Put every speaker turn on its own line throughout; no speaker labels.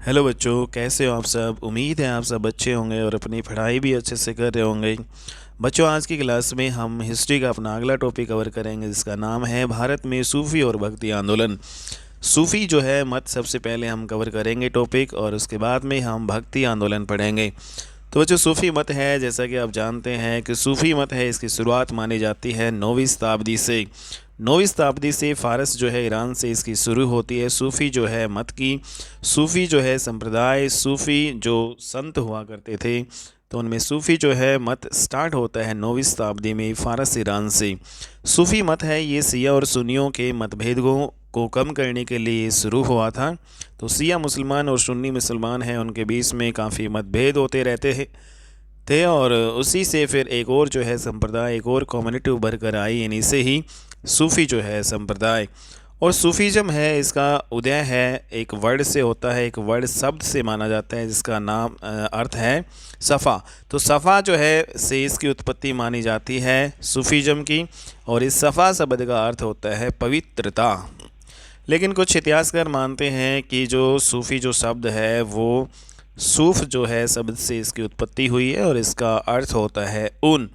Hello बच्चों, कैसे हो आप सब। उम्मीद है आप सब अच्छे होंगे और अपनी पढ़ाई भी अच्छे से कर रहे होंगे। बच्चों, आज की क्लास में हम हिस्ट्री का अपना अगला टॉपिक कवर करेंगे जिसका नाम है भारत में सूफ़ी और भक्ति आंदोलन। सूफ़ी जो है मत सबसे पहले हम कवर करेंगे टॉपिक, और उसके बाद में हम भक्ति आंदोलन पढ़ेंगे। तो बच्चों, सूफ़ी मत है, जैसा कि आप जानते हैं कि सूफ़ी मत है, इसकी शुरुआत मानी जाती है 9वीं शताब्दी से। 9वीं शताब्दी से फ़ारस जो है ईरान से इसकी शुरू होती है सूफ़ी जो है मत की। सूफ़ी जो है संप्रदाय, सूफ़ी जो संत हुआ करते थे, तो उनमें सूफ़ी जो है मत स्टार्ट होता है 9वीं शताब्दी में फ़ारस ईरान से। सूफ़ी मत है ये शिया और सुन्नियों के मतभेदों को कम करने के लिए शुरू हुआ था। तो शिया मुसलमान और सुन्नी मुसलमान हैं, उनके बीच में काफ़ी मतभेद होते रहते हैं थे, और उसी से फिर एक और जो है संप्रदाय, एक और कम्युनिटी उभर कर आई, इन्हीं से ही सूफ़ी जो है संप्रदाय। और सूफ़ीज़म है, इसका उदय है एक वर्ड से होता है, एक वर्ड शब्द से माना जाता है जिसका नाम अर्थ है सफ़ा। तो सफ़ा जो है से इसकी उत्पत्ति मानी जाती है सूफ़ीज़म की, और इस सफ़ा शब्द का अर्थ होता है पवित्रता। लेकिन कुछ इतिहासकार मानते हैं कि जो सूफ़ी जो शब्द है वो सूफ़ जो है शब्द से इसकी उत्पत्ति हुई है, और इसका अर्थ होता है ऊन।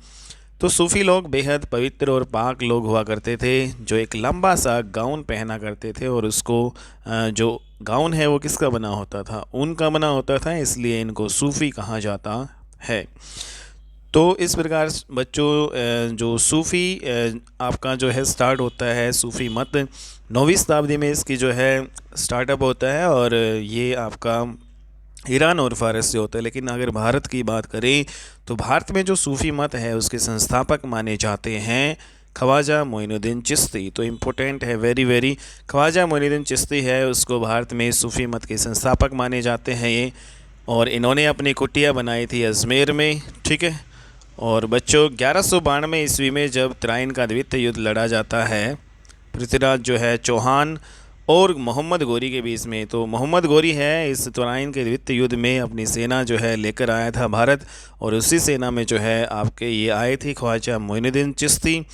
तो सूफ़ी लोग बेहद पवित्र और पाक लोग हुआ करते थे, जो एक लंबा सा गाउन पहना करते थे, और उसको जो गाउन है वो किसका बना होता था, ऊन का बना होता था, इसलिए इनको सूफ़ी कहा जाता है। तो इस प्रकार बच्चों, जो सूफ़ी आपका जो है स्टार्ट होता है, सूफ़ी मत 9वीं शताब्दी में इसकी जो है स्टार्टअप होता है, और ये आपका ईरान और फ़ारस से होता है। लेकिन अगर भारत की बात करें तो भारत में जो सूफ़ी मत है उसके संस्थापक माने जाते हैं ख्वाजा मोइनुद्दीन चिश्ती। तो इम्पोर्टेंट है, वेरी वेरी। ख्वाजा मोइनुद्दीन चिश्ती है, उसको भारत में सूफ़ी मत के संस्थापक माने जाते हैं ये, और इन्होंने अपनी कुटिया बनाई थी अजमेर में, ठीक है। और बच्चों, 1192 ईस्वी में जब तराइन का द्वितीय युद्ध लड़ा जाता है पृथ्वीराज जो है चौहान और मोहम्मद गोरी के बीच में, तो मोहम्मद गोरी है इस तराइन के द्वितीय युद्ध में अपनी सेना जो है लेकर आया था भारत, और उसी सेना में जो है आपके ये आए थे ख्वाजा मोइनुद्दीन चिश्ती।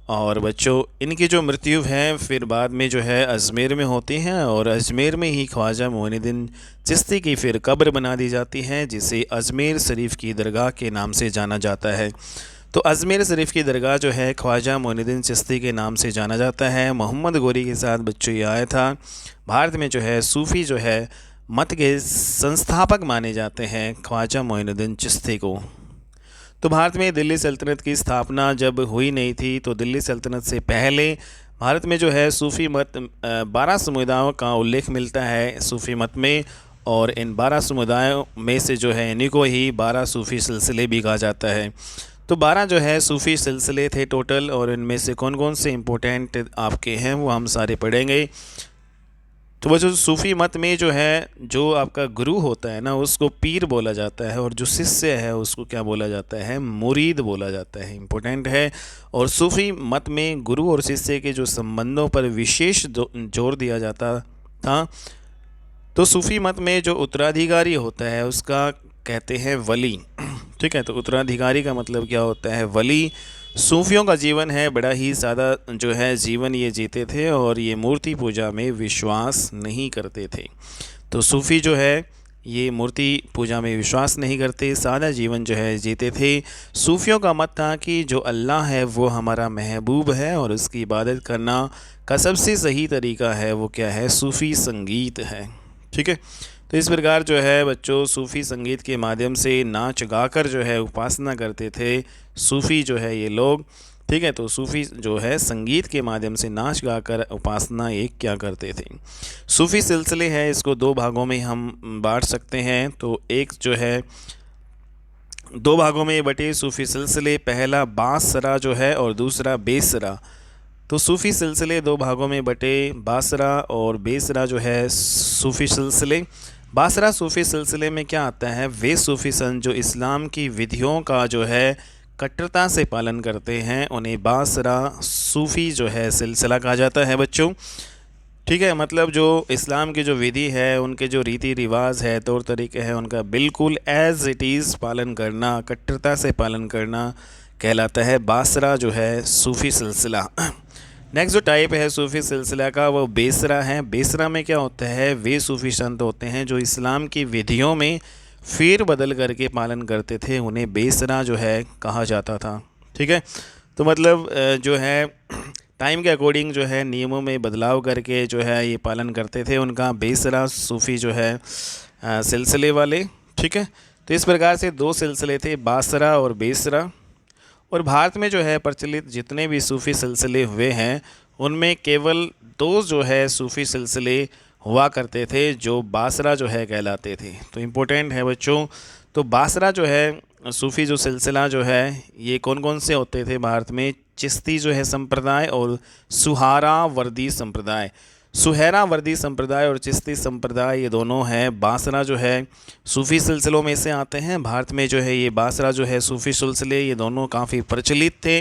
और बच्चों, इनकी जो मृत्यु है फिर बाद में जो है अजमेर में होती है, और अजमेर में ही ख्वाजा मोइनुद्दीन चिश्ती की फिर कब्र बना दी जाती है, जिसे अजमेर शरीफ की दरगाह के नाम से जाना जाता है। तो अजमेर शरीफ की दरगाह जो है ख्वाजा मोइनुद्दीन चिश्ती के नाम से जाना जाता है। मोहम्मद गोरी के साथ बच्चों ये आया था। भारत में जो है सूफ़ी जो है मत के संस्थापक माने जाते हैं ख्वाजा मोइनुद्दीन चिश्ती को। तो भारत में दिल्ली सल्तनत की स्थापना जब हुई नहीं थी, तो दिल्ली सल्तनत से पहले भारत में जो है सूफ़ी मत 12 समुदायों का उल्लेख मिलता है सूफ़ी मत में, और इन 12 समुदायों में से जो है इन्हीं को ही 12 सूफ़ी सिलसिले भी कहा जाता है। तो 12 जो है सूफ़ी सिलसिले थे टोटल, और इनमें से कौन कौन से इम्पोर्टेंट आपके हैं वो हम सारे पढ़ेंगे। तो वो जो सूफ़ी मत में जो है जो आपका गुरु होता है ना उसको पीर बोला जाता है, और जो शिष्य है उसको क्या बोला जाता है, मुरीद बोला जाता है। इम्पोर्टेंट है। और सूफ़ी मत में गुरु और शिष्य के जो संबंधों पर विशेष जोर दिया जाता था। तो सूफ़ी मत में जो उत्तराधिकारी होता है उसका कहते हैं वली, ठीक है। तो उत्तराधिकारी का मतलब क्या होता है, वली। सूफियों का जीवन है बड़ा ही सादा जो है जीवन ये जीते थे, और ये मूर्ति पूजा में विश्वास नहीं करते थे। तो सूफ़ी जो है ये मूर्ति पूजा में विश्वास नहीं करते, सादा जीवन जो है जीते थे। सूफियों का मत था कि जो अल्लाह है वो हमारा महबूब है, और उसकी इबादत करना का सबसे सही तरीका है वो क्या है, सूफ़ी संगीत है, ठीक है। तो इस प्रकार जो है बच्चों सूफ़ी संगीत के माध्यम से नाच गाकर जो है उपासना करते थे सूफ़ी जो है ये लोग, ठीक है। तो सूफ़ी जो है संगीत के माध्यम से नाच गाकर उपासना एक क्या करते थे। सूफ़ी सिलसिले हैं, इसको दो भागों में हम बांट सकते हैं। तो एक जो है दो भागों में बटे सूफ़ी सिलसिले, पहला बासरा जो है और दूसरा बेसरा। तो सूफ़ी सिलसिले दो भागों में बटे, बासरा और बेसरा जो है सूफ़ी सिलसिले। बासरा सूफ़ी सिलसिले में क्या आता है, वे सूफ़ी संत जो इस्लाम की विधियों का जो है कट्टरता से पालन करते हैं उन्हें बासरा सूफ़ी जो है सिलसिला कहा जाता है बच्चों, ठीक है। मतलब जो इस्लाम की जो विधि है, उनके जो रीति रिवाज है, तौर तरीके हैं, उनका बिल्कुल एज़ इट इज़ पालन करना, कट्टरता से पालन करना कहलाता है बासरा जो है सूफ़ी सिलसिला, नेक्स्ट जो टाइप है सूफ़ी सिलसिला का वो बेसरा है। बेसरा में क्या होता है, वे सूफ़ी संत होते हैं जो इस्लाम की विधियों में फेर बदल करके पालन करते थे, उन्हें बेसरा जो है कहा जाता था। ठीक है, तो मतलब जो है टाइम के अकॉर्डिंग जो है नियमों में बदलाव करके जो है ये पालन करते थे, उनका बेसरा सूफ़ी जो है सिलसिले वाले। ठीक है, तो इस प्रकार से दो सिलसिले थे, बासरा और बेसरा। और भारत में जो है प्रचलित जितने भी सूफ़ी सिलसिले हुए हैं उनमें केवल दो जो है सूफ़ी सिलसिले हुआ करते थे जो बासरा जो है कहलाते थे। तो इम्पोर्टेंट है बच्चों, तो बासरा जो है सूफ़ी जो सिलसिला जो है ये कौन कौन से होते थे भारत में, चिश्ती जो है संप्रदाय और सुहरावर्दी संप्रदाय। सुहरावर्दी संप्रदाय और चिश्ती संप्रदाय ये दोनों हैं बासरा जो है सूफ़ी सिलसिलों में से आते हैं। भारत में जो है ये बासरा जो है सूफ़ी सिलसिले ये दोनों काफ़ी प्रचलित थे।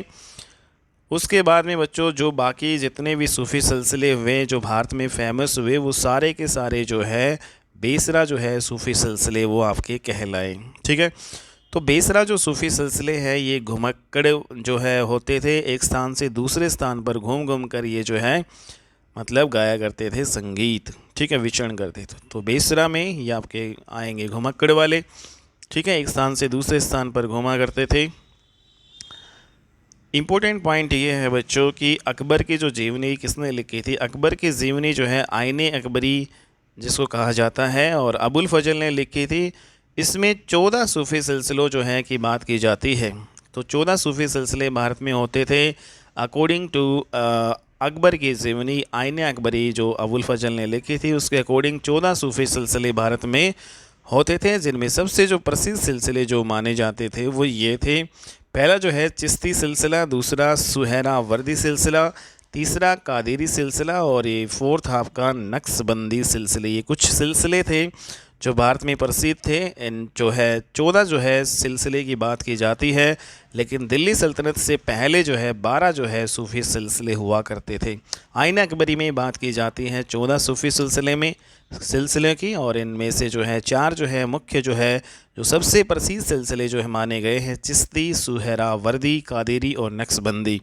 उसके बाद में बच्चों जो बाकी जितने भी सूफ़ी सिलसिले हुए जो भारत में फेमस हुए वो सारे के सारे जो है बेसरा जो है सूफ़ी सिलसिले वो आपके कहलाए। ठीक है, तो बेसरा जो सूफ़ी सिलसिले हैं ये घुमक्कड़ जो है होते थे, एक स्थान से दूसरे स्थान पर घूम घूम कर ये जो है मतलब गाया करते थे संगीत। ठीक है, विचरण करते थे। तो बेसरा में ये आपके आएंगे घुमक्कड़ वाले। ठीक है, एक स्थान से दूसरे स्थान पर घूमा करते थे। इम्पोर्टेंट पॉइंट ये है बच्चों कि अकबर की जो जीवनी किसने लिखी थी, अकबर की जीवनी जो है आईने अकबरी जिसको कहा जाता है और अबुल फजल ने लिखी थी। इसमें 14 सूफ़ी सिलसिलों जो है की बात की जाती है। तो 14 सूफ़ी सिलसिले भारत में होते थे अकॉर्डिंग टू अकबर की जीवनी आईने अकबरी जो अबुल फजल ने लिखी थी उसके अकॉर्डिंग 14 सूफ़ी सिलसिले भारत में होते थे, जिनमें सबसे जो प्रसिद्ध सिलसिले जो माने जाते थे वो ये थे। पहला जो है चिश्ती सिलसिला, दूसरा सुहरावर्दी सिलसिला, तीसरा कादिरी सिलसिला और ये फोर्थ आपका नक्शबंदी सिलसिले। ये कुछ सिलसिले थे जो भारत में प्रसिद्ध थे। इन जो है 14 जो है सिलसिले की बात की जाती है, लेकिन दिल्ली सल्तनत से पहले जो है 12 जो है सूफ़ी सिलसिले हुआ करते थे। आईना अकबरी में बात की जाती है 14 सूफ़ी सिलसिले की और इनमें से जो है 4 जो है मुख्य जो है जो सबसे प्रसिद्ध सिलसिले जो है माने गए हैं चिश्ती, सुहरावर्दी, कादिरी और नक्शबंदी।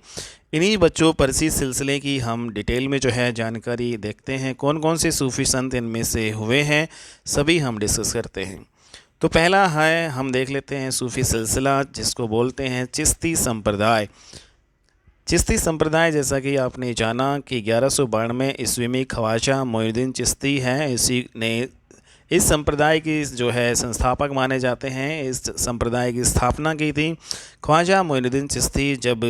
इन्हीं बच्चों प्रसिद्ध सिलसिले की हम डिटेल में जो है जानकारी देखते हैं, कौन कौन से सूफ़ी संत इनमें से हुए हैं सभी हम डिस्कस करते हैं। तो पहला है हम देख लेते हैं सूफ़ी सिलसिला जिसको बोलते हैं चिश्ती संप्रदाय। चिश्ती संप्रदाय जैसा कि आपने जाना कि 1192 ईस्वी में ख्वाजा मोइनुद्दीन चिश्ती हैं, इसी ने इस संप्रदाय की जो है संस्थापक माने जाते हैं। इस संप्रदाय की स्थापना की थी ख्वाजा मोइनुद्दीन चिश्ती जब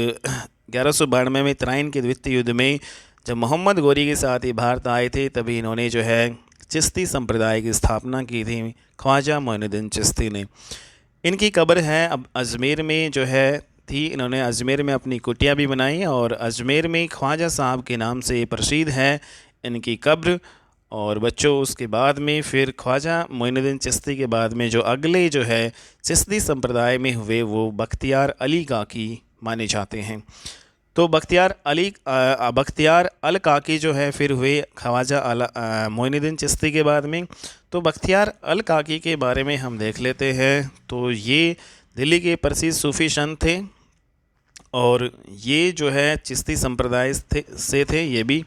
1192 में तराइन के द्वितीय युद्ध में जब मोहम्मद गोरी के साथ ही भारत आए थे, तभी इन्होंने जो है चिश्ती संप्रदाय की स्थापना की थी ख्वाजा मोइनुद्दीन चिश्ती ने। इनकी कब्र है अब अजमेर में जो है थी, इन्होंने अजमेर में अपनी कुटिया भी बनाई और अजमेर में ख्वाजा साहब के नाम से प्रसिद्ध है इनकी कब्र। और बच्चों उसके बाद में फिर ख्वाजा मोइनुद्दीन चिश्ती के बाद में जो अगले जो है चिश्ती संप्रदाय में हुए वो बख्तियार अली काकी माने जाते हैं। तो बख्तियार अल काकी जो है फिर हुए ख्वाजा मोइनुद्दीन चिश्ती के बाद में। तो बख्तियार अल काकी के बारे में हम देख लेते हैं। तो ये दिल्ली के प्रसिद्ध सूफ़ी संत थे और ये जो है चिश्ती संप्रदाय से थे ये भी।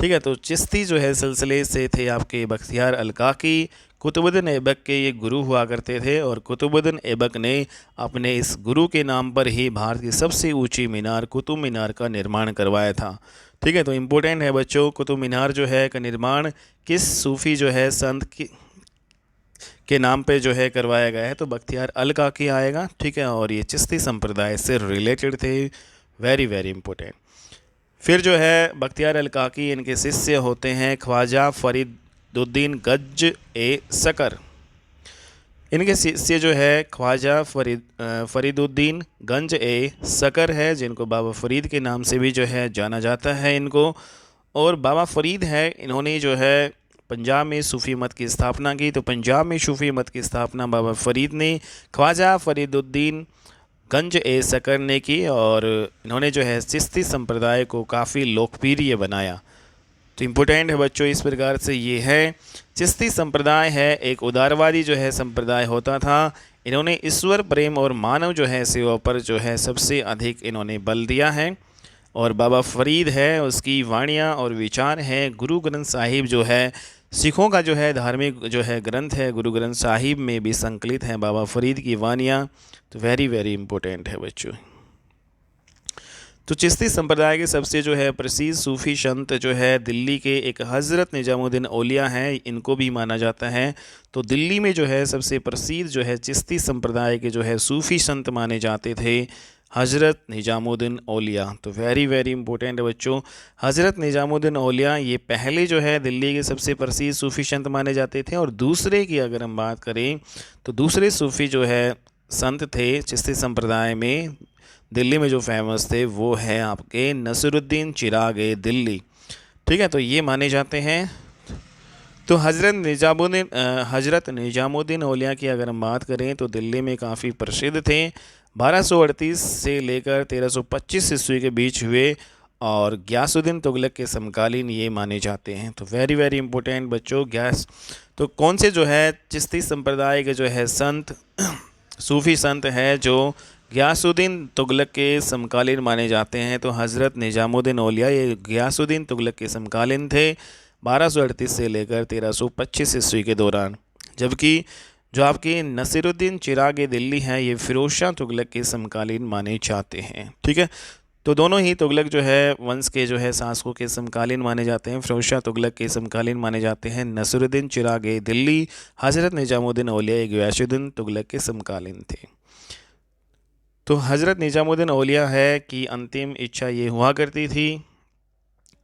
ठीक है, तो चिश्ती जो है सिलसिले से थे आपके बख्तियार अल काकी। कुतुबुद्दीन ऐबक के ये गुरु हुआ करते थे और कुतुबुद्दीन ऐबक ने अपने इस गुरु के नाम पर ही भारत की सबसे ऊंची मीनार कुतुब मीनार का निर्माण करवाया था। ठीक है, तो इम्पोर्टेंट है बच्चों कुतुब मीनार जो है का निर्माण किस सूफ़ी जो है संत के नाम पे जो है करवाया गया है, तो बख्तियार अल काकी आएगा। ठीक है, और ये चिश्ती संप्रदाय से रिलेटेड थे, वेरी वेरी इंपॉर्टेंट। फिर जो है बख्तियार अल काकी इनके शिष्य होते हैं ख्वाजा फरीदुद्दीन गंज ए सकर। इनके शिष्य जो है ख्वाजा फरीदुद्दीन गंज ए सकर है, जिनको बाबा फरीद के नाम से भी जो है जाना जाता है इनको। और बाबा फरीद है, इन्होंने जो है पंजाब में सूफ़ी मत की स्थापना की। तो पंजाब में सूफ़ी मत की स्थापना बाबा फरीद ने ख्वाजा फरीदुद्दीन गंज ए सकर ने की और इन्होंने जो है चिश्ती संप्रदाय को काफ़ी लोकप्रिय बनाया। तो इम्पोर्टेंट है बच्चों इस प्रकार से ये है चिश्ती संप्रदाय है एक उदारवादी जो है संप्रदाय होता था। इन्होंने ईश्वर प्रेम और मानव जो है सेवा पर जो है सबसे अधिक इन्होंने बल दिया है। और बाबा फरीद है, उसकी वाणियाँ और विचार हैं। गुरु ग्रंथ साहिब जो है सिखों का जो है धार्मिक जो है ग्रंथ है, गुरु ग्रंथ साहिब में भी संकलित हैं बाबा फरीद की वाणियाँ। तो वेरी वेरी इंपॉर्टेंट है बच्चों। तो चिश्ती संप्रदाय के सबसे जो है प्रसिद्ध सूफ़ी संत जो है दिल्ली के एक हज़रत निजामुद्दीन औलिया हैं, इनको भी माना जाता है। तो दिल्ली में जो है सबसे प्रसिद्ध जो है चिश्ती संप्रदाय के जो है सूफ़ी संत माने जाते थे हज़रत निजामुद्दीन औलिया। तो वेरी वेरी इंपॉर्टेंट है बच्चों, हज़रत निजामुद्दीन औलिया ये पहले जो है दिल्ली के सबसे प्रसिद्ध सूफ़ी संत माने जाते थे। और दूसरे की अगर हम बात करें तो दूसरे सूफ़ी जो है संत थे चिश्ती संप्रदाय में दिल्ली में जो फेमस थे वो है आपके नसरुद्दीन चिराग दिल्ली। ठीक है, तो ये माने जाते हैं। तो हज़रत निजामुद्दीन औलिया की अगर हम बात करें तो दिल्ली में काफ़ी प्रसिद्ध थे। 1238 से लेकर 1325 ईस्वी के बीच हुए और गयासुद्दीन तुगलक के समकालीन ये माने जाते हैं। तो वेरी वेरी इंपॉर्टेंट बच्चों, तो कौन से जो है चिश्ती संप्रदाय के जो है संत सूफ़ी संत है जो गयासुद्दीन तुगलक के समकालीन माने जाते हैं? तो हज़रत निजामुद्दीन औलिया ये गयासुद्दीन तुगलक के समकालीन थे 1238 से लेकर 1325 ईस्वी के दौरान। जबकि जो आपके नसीरुद्दीन चिराग दिल्ली हैं ये फ़िरोज़ शाह तुगलक के समकालीन माने जाते हैं। ठीक है, तो दोनों ही तुगलक जो है वंश के जो है शासकों के समकालीन माने जाते हैं। फ़िरोज़ शाह तुगलक के समकालीन माने जाते हैं नसीरुद्दीन चिराग दिल्ली। हज़रत निजामुद्दीन औलिया ये गयासुद्दीन तुगलक के समकालीन थे। तो हज़रत निजामुद्दीन औलिया है कि अंतिम इच्छा ये हुआ करती थी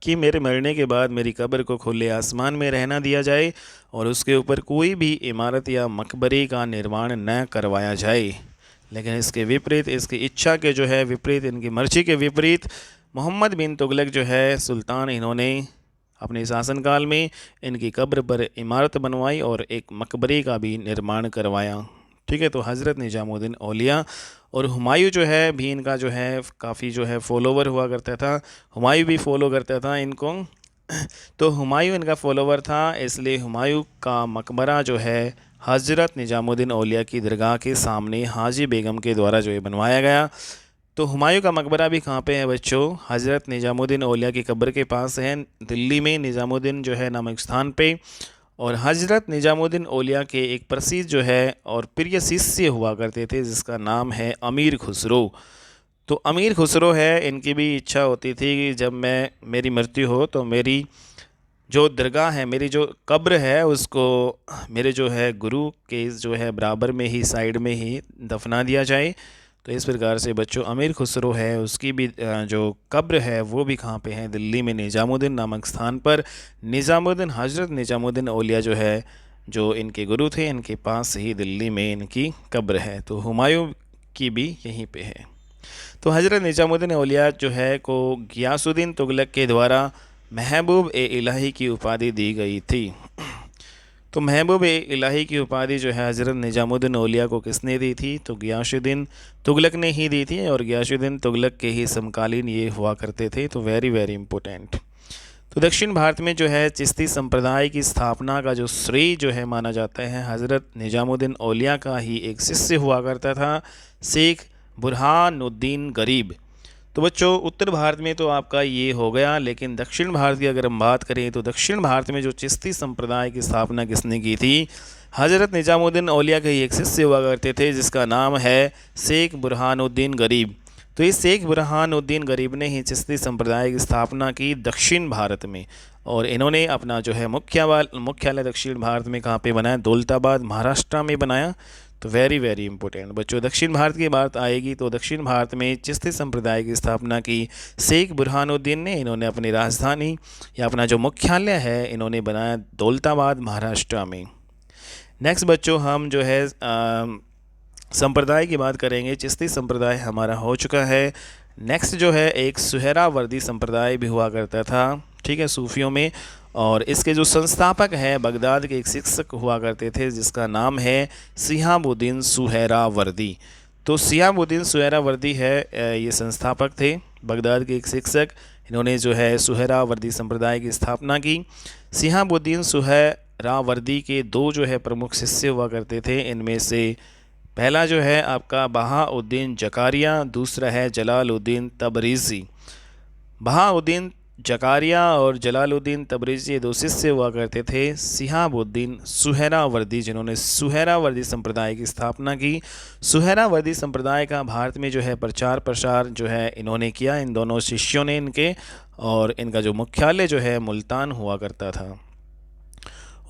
कि मेरे मरने के बाद मेरी कब्र को खुले आसमान में रहना दिया जाए और उसके ऊपर कोई भी इमारत या मकबरे का निर्माण न करवाया जाए। लेकिन इसके विपरीत, इसकी इच्छा के जो है विपरीत, इनकी मर्जी के विपरीत मोहम्मद बिन तुगलक जो है सुल्तान, इन्होंने अपने शासनकाल में इनकी कब्र पर इमारत बनवाई और एक मकबरे का भी निर्माण करवाया। ठीक है, तो हज़रत निजामुद्दीन औलिया और हुमायूं जो है भी इनका जो है काफ़ी जो है फॉलोवर हुआ करता था। हुमायूं भी फॉलो करता था इनको। तो हुमायूं इनका फॉलोवर था, इसलिए हुमायूं का मकबरा जो है हज़रत निजामुद्दीन औलिया की दरगाह के सामने हाजी बेगम के द्वारा जो है बनवाया गया। तो हुमायूं का मकबरा भी कहाँ पे है बच्चों? हज़रत निजामुद्दीन औलिया की कब्र के पास है, दिल्ली में निजामुद्दीन जो है नामक स्थान पे। और हज़रत निजामुद्दीन औलिया के एक प्रसिद्ध जो है और प्रिय शिष्य हुआ करते थे जिसका नाम है अमीर खुसरो। तो अमीर खुसरो है, इनकी भी इच्छा होती थी कि जब मेरी मृत्यु हो तो मेरी जो दरगाह है, मेरी जो कब्र है, उसको मेरे जो है गुरु के जो है बराबर में ही साइड में ही दफना दिया जाए। तो इस प्रकार से बच्चों अमीर खुसरो है उसकी भी जो कब्र है वो भी कहाँ पे है? दिल्ली में निजामुद्दीन नामक स्थान पर। निजामुद्दीन, हज़रत निजामुद्दीन औलिया जो है जो इनके गुरु थे, इनके पास ही दिल्ली में इनकी कब्र है। तो हुमायूं की भी यहीं पे है। तो हज़रत निजामुद्दीन औलिया जो है को गयासुद्दीन तुगलक के द्वारा महबूब ए इलाही की उपाधि दी गई थी। तो महबूब ए इलाही की उपाधि जो है हज़रत निजामुद्दीन औलिया को किसने दी थी? तो गयासुद्दीन तुगलक ने ही दी थी और गयासुद्दीन तुगलक के ही समकालीन ये हुआ करते थे। तो वेरी वेरी इंपॉर्टेंट। तो दक्षिण भारत में जो है चिश्ती संप्रदाय की स्थापना का जो श्रेय जो है माना जाता है हज़रत निजामुद्दीन औलिया का ही एक शिष्य हुआ करता था, शेख बुरहानुद्दीन गरीब। तो बच्चों उत्तर भारत में तो आपका ये हो गया, लेकिन दक्षिण भारत की अगर हम बात करें तो दक्षिण भारत में जो चिश्ती संप्रदाय की स्थापना किसने की थी? हज़रत निजामुद्दीन औलिया के एक शिष्य हुआ करते थे जिसका नाम है शेख बुरहानुद्दीन गरीब। तो इस शेख बुरहानुद्दीन गरीब ने ही चिश्ती संप्रदाय की स्थापना की दक्षिण भारत में। और इन्होंने अपना जो है मुख्यालय दक्षिण भारत में कहाँ पे बनाया? दौलताबाद, महाराष्ट्र में बनाया। तो वेरी वेरी इंपॉर्टेंट बच्चों, दक्षिण भारत की बात आएगी तो दक्षिण भारत में चिश्ती संप्रदाय की स्थापना की शेख बुरहानुद्दीन ने। इन्होंने अपनी राजधानी या अपना जो मुख्यालय है इन्होंने बनाया दौलताबाद, महाराष्ट्र में। नेक्स्ट बच्चों हम जो है संप्रदाय की बात करेंगे। चिश्ती संप्रदाय हमारा हो चुका है। नेक्स्ट जो है एक सुहरावर्दी संप्रदाय भी हुआ करता था, ठीक है, सूफियों में। और इसके जो संस्थापक हैं बगदाद के एक शिक्षक हुआ करते थे जिसका नाम है शिहाबुद्दीन सुहरावर्दी। तो शिहाबुद्दीन सुहरावर्दी है ये संस्थापक थे, बगदाद के एक शिक्षक। इन्होंने जो है सुहरावर्दी संप्रदाय की स्थापना की। शिहाबुद्दीन सुहरावर्दी के दो जो है प्रमुख शिष्य हुआ करते थे। इनमें से पहला जो है आपका बहाउद्दीन जकारिया, दूसरा है जलालुद्दीन तबरीज़ी। बहाउद्दीन जकारिया और जलालुद्दीन तबरेज़ी ये दो शिष्य हुआ करते थे। शिहाबुद्दीन सुहरावर्दी, जिन्होंने सुहरावर्दी संप्रदाय की स्थापना की। सुहरावर्दी संप्रदाय का भारत में जो है प्रचार प्रसार जो है इन्होंने किया, इन दोनों शिष्यों ने इनके, और इनका जो मुख्यालय जो है मुल्तान हुआ करता था।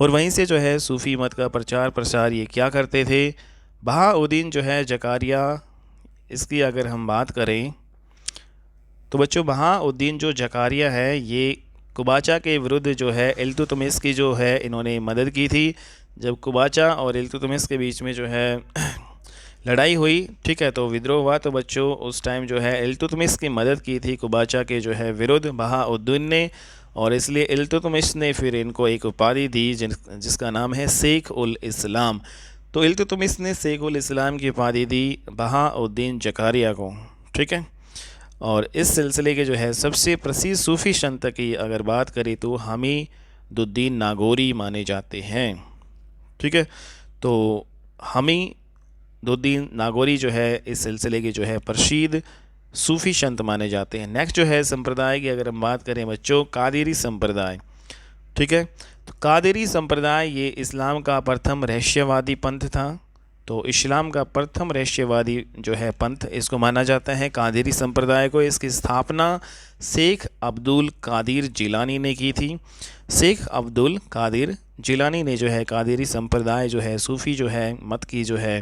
और वहीं से जो है सूफ़ी मत का प्रचार प्रसार ये क्या करते थे। बहाउद्दीन जो है जकारिया, इसकी अगर हम बात करें तो बच्चों बहाउद्दीन जो जकारिया है ये कुबाचा के विरुद्ध जो है इल्तुतमिश की जो है इन्होंने मदद की थी। जब कुबाचा और इल्तुतमिश के बीच में जो है लड़ाई हुई, ठीक है, तो विद्रोह हुआ, तो बच्चों उस टाइम जो है इल्तुतमिश की मदद की थी कुबाचा के जो है विरुद्ध बहाउद्दीन ने, और इसलिए इल्तुतमिश ने फिर इनको एक उपाधि दी जिसका नाम है शेख उल इस्लाम। तो इल्तुतमिश ने शेख उल इस्लाम की उपाधि दी बहाउद्दीन जकारिया को, ठीक है। और इस सिलसिले के जो है सबसे प्रसिद्ध सूफ़ी संत की अगर बात करें तो हमीदुद्दीन नागौरी माने जाते हैं, ठीक है। तो हमीदुद्दीन नागौरी जो है इस सिलसिले के जो है प्रसिद्ध सूफ़ी संत माने जाते हैं। नेक्स्ट जो है संप्रदाय की अगर हम बात करें बच्चों, कादिरी संप्रदाय, ठीक है। तो कादिरी संप्रदाय ये इस्लाम का प्रथम रहस्यवादी पंथ था। तो इस्लाम का प्रथम रहस्यवादी जो है पंथ इसको माना जाता है कादिरी संप्रदाय को। इसकी स्थापना शेख अब्दुल कादिर जिलानी ने की थी। शेख अब्दुल कादिर जिलानी ने जो है कादिरी संप्रदाय जो है सूफ़ी जो है मत की जो है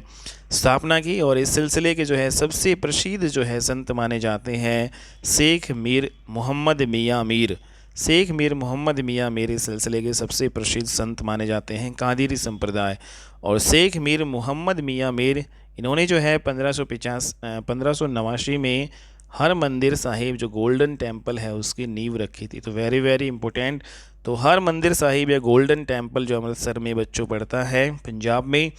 स्थापना की। और इस सिलसिले के जो है सबसे प्रसिद्ध जो है संत माने जाते हैं शेख मीर मोहम्मद मियाँ मीर। शेख मीर मोहम्मद मियाँ मीर इस सिलसिले के सबसे प्रसिद्ध संत माने जाते हैं कादिरी संप्रदाय। और शेख मीर मोहम्मद मियाँ मीर इन्होंने जो है 1589 में हर मंदिर साहिब जो गोल्डन टेम्पल है उसकी नींव रखी थी। तो वेरी वेरी इंपॉर्टेंट। तो हर मंदिर साहिब या गोल्डन टेम्पल जो अमृतसर में बच्चों पड़ता है पंजाब में,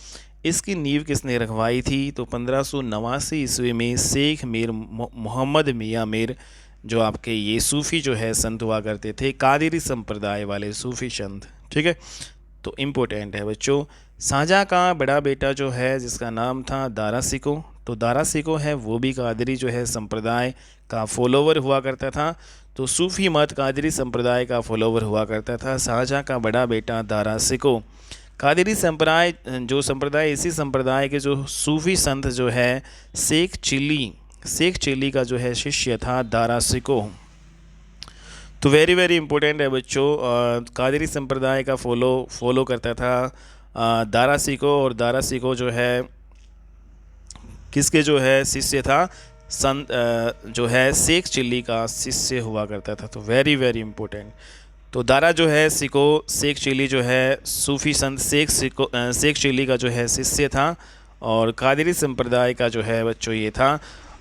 इसकी नींव किसने रखवाई थी। तो 1589 ईस्वी में शेख मीर मोहम्मद मियाँ मीर जो आपके ये सूफ़ी जो है संत हुआ करते थे, कादिरी संप्रदाय वाले सूफ़ी संत, ठीक है। तो इम्पोर्टेंट है बच्चों। शाहजहाँ का बड़ा बेटा जो है जिसका नाम था दारा सिको, तो दारा सिको है वो भी कादिरी जो है संप्रदाय का फॉलोवर हुआ करता था। तो सूफ़ी मत कादिरी संप्रदाय का फॉलोवर हुआ करता था। शाहजहाँ का बड़ा बेटा दारा सिको। कादिरी संप्रदाय इसी संप्रदाय के जो सूफ़ी संत जो है शेख चिली का जो है शिष्य था दारा सिको। तो वेरी वेरी इंपॉर्टेंट है बच्चों। कादिरी संप्रदाय का फॉलो करता था दारा सिको, और दारा सिको जो है किसके जो है शिष्य था, संत जो है शेख चिली का शिष्य हुआ करता था। तो वेरी वेरी इंपॉर्टेंट। तो दारा जो है सिको शेख चिली जो है सूफ़ी संत शेख चिली का जो है शिष्य था, और कादिरी संप्रदाय का जो है बच्चों ये था।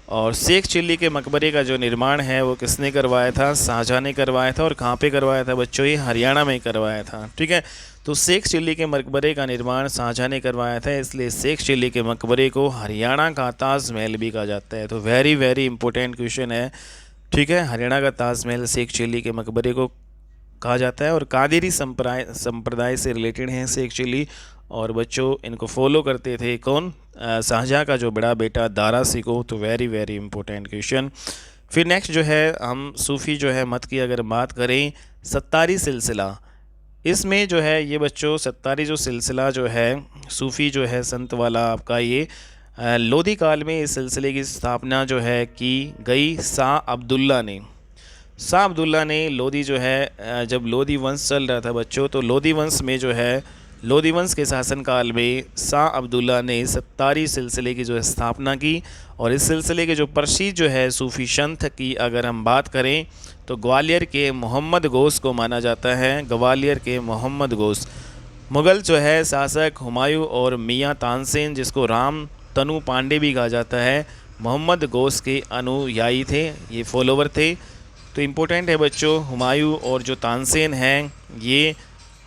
और शेख चिली के मकबरे का जो निर्माण है वो किसने करवाया था, शाहजहाँ ने करवाया था। और कहाँ पे करवाया था बच्चों, ये हरियाणा में करवाया था, ठीक है। तो शेख चिली के मकबरे का निर्माण शाहजहाँ ने करवाया था, इसलिए शेख चिली के मकबरे को हरियाणा का ताजमहल भी कहा जाता है। तो वेरी वेरी इंपॉर्टेंट क्वेश्चन है, ठीक है। हरियाणा का ताजमहल शेख चिली के मकबरे को कहा जाता है। और कादिरी संप्रदाय से रिलेटेड हैं शेख चिली, और बच्चों इनको फॉलो करते थे कौन, शाहजहाँ का जो बड़ा बेटा दारा सिको। तो वेरी वेरी इंपॉर्टेंट क्वेश्चन। फिर नेक्स्ट जो है हम सूफ़ी जो है मत की अगर बात करें, सत्तारी सिलसिला, इसमें जो है ये बच्चों सत्तारी जो सिलसिला जो है सूफ़ी जो है संत वाला आपका ये लोधी काल में इस सिलसिले की स्थापना जो है की गई शाह अब्दुल्ला ने लोधी जो है जब लोधी वंश चल रहा था बच्चों, तो लोधी वंश में जो है लोधी वंश के शासनकाल में शाह अब्दुल्ला ने सत्तारी सिलसिले की जो है स्थापना की। और इस सिलसिले के जो प्रसिद्ध जो है सूफ़ी संत की अगर हम बात करें तो ग्वालियर के मोहम्मद गौस को माना जाता है। ग्वालियर के मोहम्मद गौस मुग़ल जो है शासक हुमायूं और मियाँ तानसेन, जिसको राम तनु पांडे भी कहा जाता है, मोहम्मद गौस के अनुयायी थे, ये फॉलोवर थे। तो इम्पोर्टेंट है बच्चों, हुमायूं और जो तानसेन हैं ये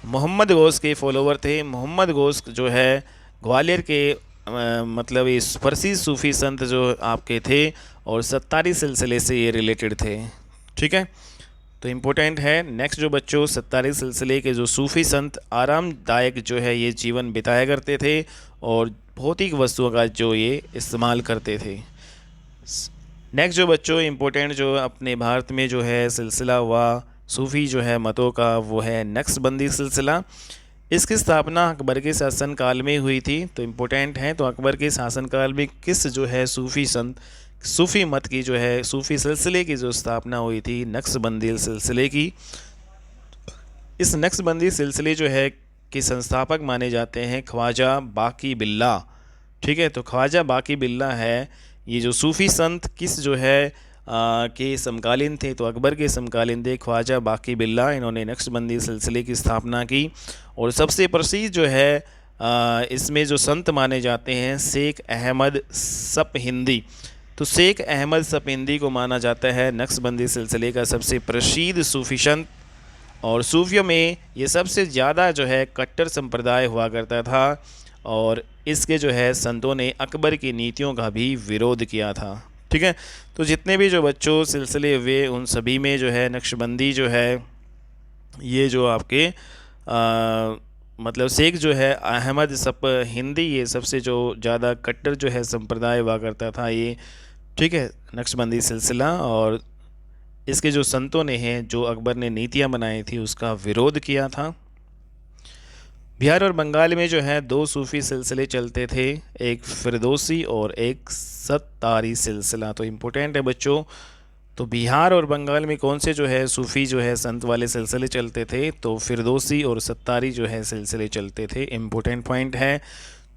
मोहम्मद गौस के फॉलोवर थे। मोहम्मद गौस जो है ग्वालियर के मतलब इस प्रसिद्ध सूफ़ी संत जो आपके थे, और सत्तारी सिलसिले से ये रिलेटेड थे, ठीक है। तो इम्पोर्टेंट है। नेक्स्ट जो बच्चों सत्तारी सिलसिले के जो सूफ़ी संत आरामदायक जो है ये जीवन बिताया करते थे, और भौतिक वस्तुओं का जो ये इस्तेमाल करते थे। नेक्स्ट जो बच्चों इम्पोर्टेंट जो अपने भारत में जो है सिलसिला हुआ सूफ़ी जो है मतों का, वो है नक्शबंदी सिलसिला। इसकी स्थापना अकबर के शासनकाल में हुई थी, तो इम्पोर्टेंट है। तो अकबर के शासनकाल में किस जो है सूफ़ी संत सूफ़ी मत की जो है सूफ़ी सिलसिले की जो स्थापना हुई थी, नक्शबंदी सिलसिले की। इस नक्शबंदी सिलसिले जो है के संस्थापक माने जाते हैं ख्वाजा बाकी बिल्ला। ठीक है, तो ख्वाजा बाकी बिल्ला है ये जो सूफ़ी संत किस जो है के समकालीन थे, तो अकबर के समकालीन थे ख्वाजा बाकी बिल्ला। इन्होंने नक्शबंदी सिलसिले की स्थापना की और सबसे प्रसिद्ध जो है इसमें जो संत माने जाते हैं शेख अहमद सप हिंदी। तो शेख अहमद सप हिंदी को माना जाता है नक्शबंदी सिलसिले का सबसे प्रसिद्ध सूफ़ी संत। और सूफियों में ये सबसे ज़्यादा जो है कट्टर संप्रदाय हुआ करता था और इसके जो है संतों ने अकबर की नीतियों का भी विरोध किया था। ठीक है, तो जितने भी जो बच्चों सिलसिले हुए उन सभी में जो है नक्शबंदी जो है ये जो आपके मतलब शेख जो है अहमद सप हिंदी, ये सबसे जो ज़्यादा कट्टर जो है संप्रदाय हुआ करता था ये। ठीक है, नक्शबंदी सिलसिला और इसके जो संतों ने हैं जो अकबर ने नीतियां बनाई थी उसका विरोध किया था। बिहार और बंगाल में जो है दो सूफ़ी सिलसिले चलते थे, एक फिरदौसी और एक सत्तारी सिलसिला। तो इम्पोर्टेंट है बच्चों, तो बिहार और बंगाल में कौन से जो है सूफ़ी जो है संत वाले सिलसिले चलते थे, तो फिरदौसी और सत्तारी जो है सिलसिले चलते थे। इम्पोर्टेंट पॉइंट है।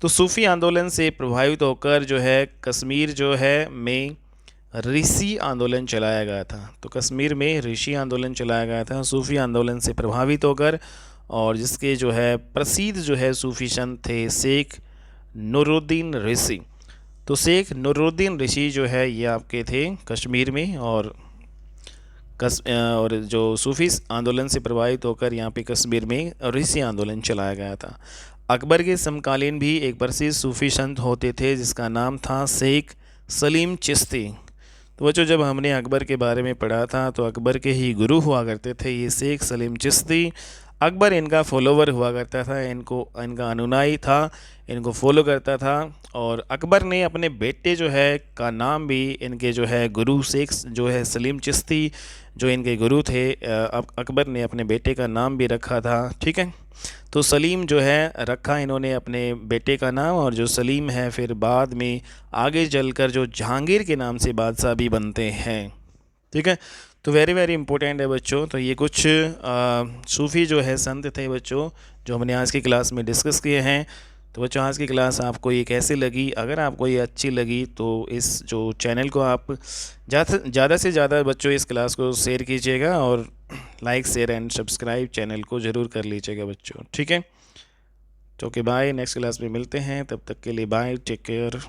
तो सूफ़ी आंदोलन से प्रभावित होकर जो है कश्मीर जो है में ऋषि आंदोलन चलाया गया था। तो कश्मीर में ऋषि आंदोलन चलाया गया था सूफ़ी आंदोलन से प्रभावित होकर, और जिसके जो है प्रसिद्ध जो है सूफ़ी संत थे शेख नूरुद्दीन ऋषि। तो शेख नूरुद्दीन ऋषि जो है ये आपके थे कश्मीर में, और जो सूफ़ी आंदोलन से प्रभावित होकर यहाँ पे कश्मीर में ऋषि आंदोलन चलाया गया था। अकबर के समकालीन भी एक प्रसिद्ध सूफ़ी संत होते थे जिसका नाम था शेख सलीम चिश्ती। तो बच्चों जब हमने अकबर के बारे में पढ़ा था तो अकबर के ही गुरु हुआ करते थे ये शेख सलीम चिश्ती। अकबर इनका फॉलोवर हुआ करता था, इनका अनुयायी था, इनको फॉलो करता था। और अकबर ने अपने बेटे जो है का नाम भी इनके जो है गुरु शेख जो है सलीम चिश्ती जो इनके गुरु थे, अकबर ने अपने बेटे का नाम भी रखा था। ठीक है, तो सलीम जो है रखा इन्होंने अपने बेटे का नाम, और जो सलीम है फिर बाद में आगे चलकर जो जहांगीर के नाम से बादशाह भी बनते हैं। ठीक है, तो वेरी वेरी इंपॉर्टेंट है बच्चों। तो ये कुछ सूफ़ी जो है संत थे बच्चों जो हमने आज की क्लास में डिस्कस किए हैं। तो बच्चों आज की क्लास आपको ये कैसी लगी? अगर आपको ये अच्छी लगी तो इस जो चैनल को आप ज़्यादा से ज़्यादा बच्चों इस क्लास को शेयर कीजिएगा और like share and subscribe channel को ज़रूर कर लीजिएगा बच्चों। ठीक है, तो ओके बाय, नेक्स्ट क्लास में मिलते हैं, तब तक के लिए बाय, टेक केयर।